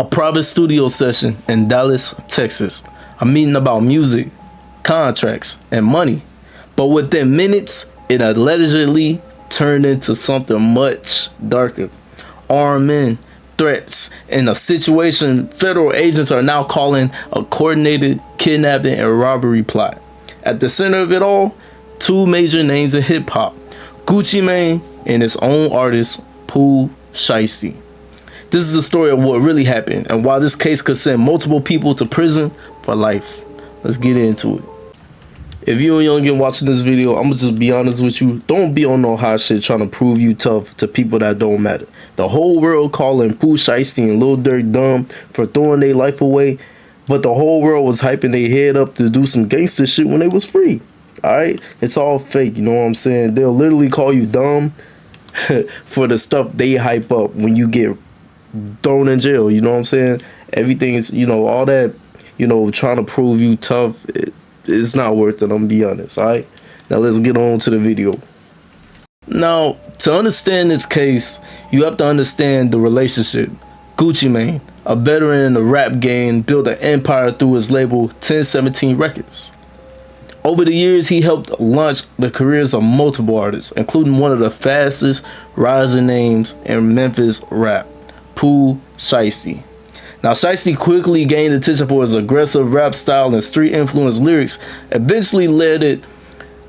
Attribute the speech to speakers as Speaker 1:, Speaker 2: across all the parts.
Speaker 1: A private studio session in Dallas, Texas. A meeting about music, contracts, and money. But within minutes, it allegedly turned into something much darker. Armed men, threats, and a situation federal agents are now calling a coordinated kidnapping and robbery plot. At the center of it all, two major names in hip-hop, Gucci Mane and his own artist, Pooh Shiesty. This is the story of what really happened and why this case could send multiple people to prison for life. Let's get into it. If you a youngin watching this video, I'ma just be honest with you. Don't be on no hot shit trying to prove you tough to people that don't matter. The whole world calling Pooh Shiesty and Lil Durk dumb for throwing their life away, but the whole world was hyping their head up to do some gangster shit when they was free. Alright? It's all fake, you know what I'm saying? They'll literally call you dumb for the stuff they hype up when you get thrown in jail, you know what I'm saying? Everything is, all that, trying to prove you tough, it's not worth it, I'm gonna be honest, alright? Now let's get on to the video. Now, to understand this case, you have to understand the relationship. Gucci Mane, a veteran in the rap game, built an empire through his label 1017 Records. Over the years, he helped launch the careers of multiple artists, including one of the fastest rising names in Memphis rap, Pooh Shiesty. Now, Sheisty quickly gained attention for his aggressive rap style and street-influenced lyrics, eventually led it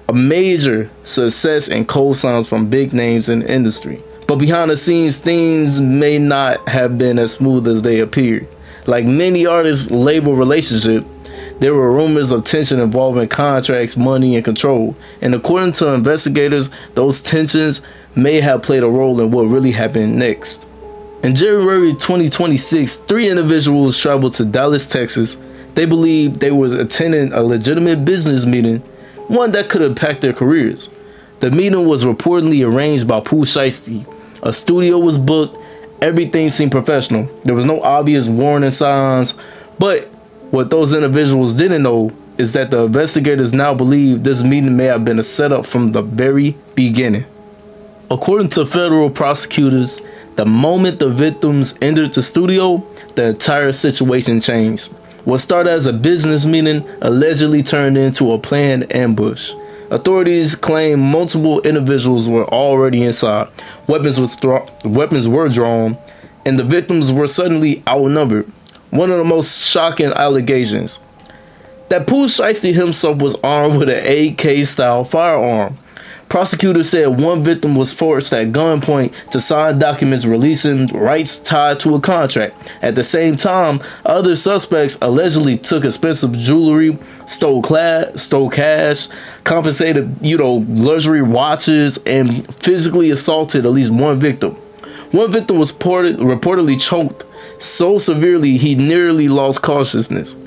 Speaker 1: a major success and co-signs from big names in the industry. But behind the scenes, things may not have been as smooth as they appeared. Like many artists' label relationship, there were rumors of tension involving contracts, money, and control. And according to investigators, those tensions may have played a role in what really happened next. In January 2026, 3 individuals traveled to Dallas, Texas. They believed they were attending a legitimate business meeting, one that could impact their careers. The meeting was reportedly arranged by Pooh Shiesty. A studio was booked. Everything seemed professional. There was no obvious warning signs. But what those individuals didn't know is that the investigators now believe this meeting may have been a setup from the very beginning. According to federal prosecutors, the moment the victims entered the studio, the entire situation changed. What started as a business meeting allegedly turned into a planned ambush. Authorities claim multiple individuals were already inside. Weapons were drawn, and the victims were suddenly outnumbered. One of the most shocking allegations, that Pooh Shiesty himself was armed with an AK-style firearm. Prosecutors said one victim was forced at gunpoint to sign documents releasing rights tied to a contract. At the same time, other suspects allegedly took expensive jewelry, stole cash, compensated, luxury watches, and physically assaulted at least one victim. One victim was reportedly choked so severely he nearly lost consciousness.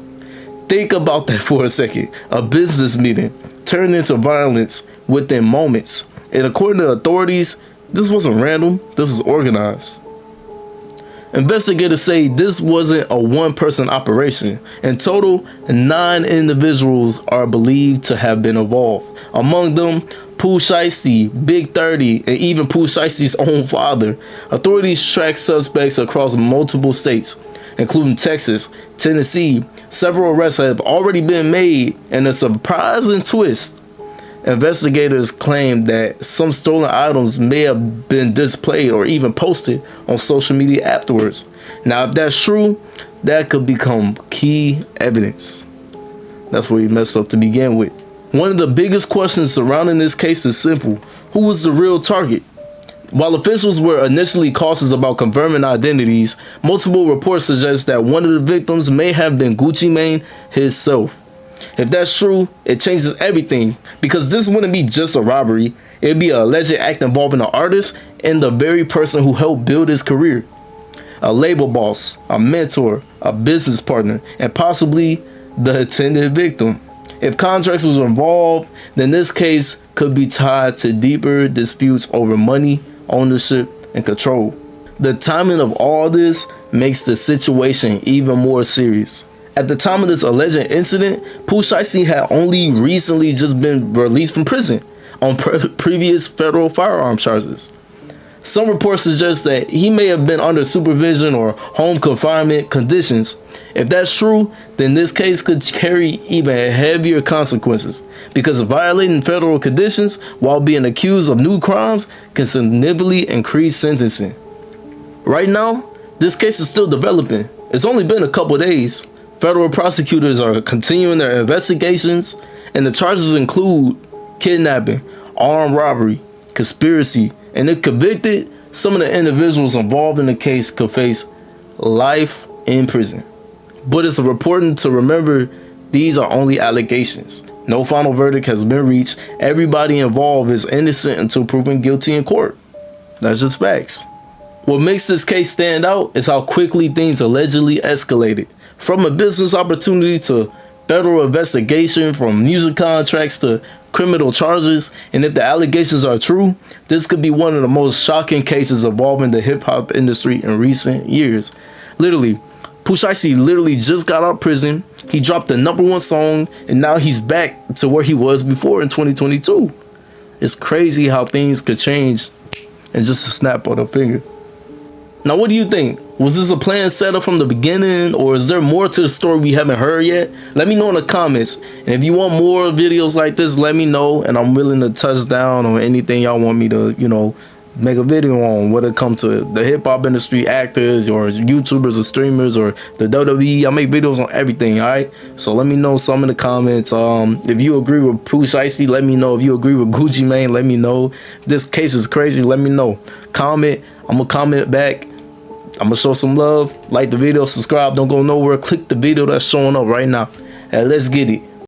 Speaker 1: Think about that for a second. A business meeting turned into violence within moments. And according to authorities, this wasn't random, this was organized. Investigators say this wasn't a one-person operation. In total, 9 individuals are believed to have been involved. Among them, Pooh Shiesty, Big 30, and even Pooh Shiesty's own father. Authorities track suspects across multiple states, including Texas, Tennessee. Several arrests have already been made, and a surprising twist, investigators claim that some stolen items may have been displayed or even posted on social media afterwards. Now, if that's true, that could become key evidence. That's where you messed up to begin with. One of the biggest questions surrounding this case is simple. Who was the real target? While officials were initially cautious about confirming identities, multiple reports suggest that one of the victims may have been Gucci Mane himself. If that's true, it changes everything, because this wouldn't be just a robbery. It'd be an alleged act involving an artist and the very person who helped build his career. A label boss, a mentor, a business partner, and possibly the intended victim. If contracts was involved, then this case could be tied to deeper disputes over money, ownership, and control. The timing of all this makes the situation even more serious. At the time of this alleged incident, Pooh Shiesty had only recently just been released from prison on previous federal firearm charges. Some reports suggest that he may have been under supervision or home confinement conditions. If that's true, then this case could carry even heavier consequences, because violating federal conditions while being accused of new crimes can significantly increase sentencing. Right now, this case is still developing. It's only been a couple days. Federal prosecutors are continuing their investigations, and the charges include kidnapping, armed robbery, conspiracy, and if convicted, some of the individuals involved in the case could face life in prison. But it's important to remember these are only allegations. No final verdict has been reached. Everybody involved is innocent until proven guilty in court. That's just facts. What makes this case stand out is how quickly things allegedly escalated. From a business opportunity to federal investigation, from music contracts to criminal charges, and if the allegations are true, this could be one of the most shocking cases involving the hip-hop industry in recent years. Literally, Pooh Shiesty literally just got out of prison. He dropped the #1 song, and now he's back to where he was before in 2022. It's crazy how things could change in just a snap of a finger. Now, what do you think? Was this a planned setup from the beginning, or is there more to the story we haven't heard yet? Let me know in the comments. And if you want more videos like this, let me know, and I'm willing to touch down on anything y'all want me to, make a video on, whether it comes to the hip-hop industry, actors, or YouTubers, or streamers, or the WWE. I make videos on everything, alright? So let me know some in the comments. If you agree with Pooh Shiesty, let me know. If you agree with Gucci Mane, let me know. If this case is crazy, let me know. Comment. I'm going to comment back. I'm going to show some love. Like the video, subscribe. Don't go nowhere. Click the video that's showing up right now. And let's get it.